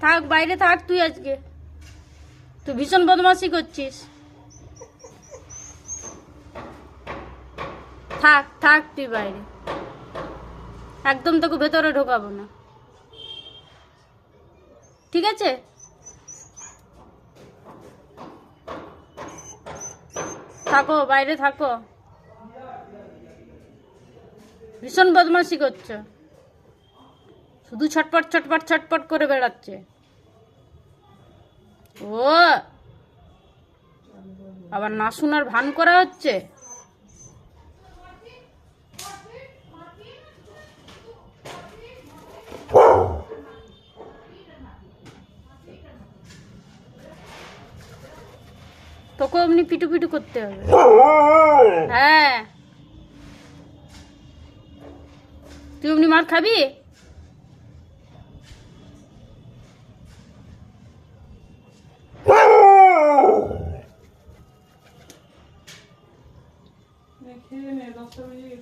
থাক, বাইরে থাক তুই আজকে। তুই ভীষণ বদমাশি করছিস। থাক থাক তুই বাইরে, একদম তোকে ভেতরে ঢোকাবো না, ঠিক আছে? থাকো, বাইরে থাকো। ভীষণ বদমাশি করছো, শুধু ছটপট ছটপট ছটপট করে বেড়াচ্ছে। ও আবার না শোনার ভান করা হচ্ছে। তোকে অমনি পিটু পিটু করতে হবে। হ্যাঁ, তুই অমনি মার খাবি। খেয়ে নে, 10টা বেজে গেছে।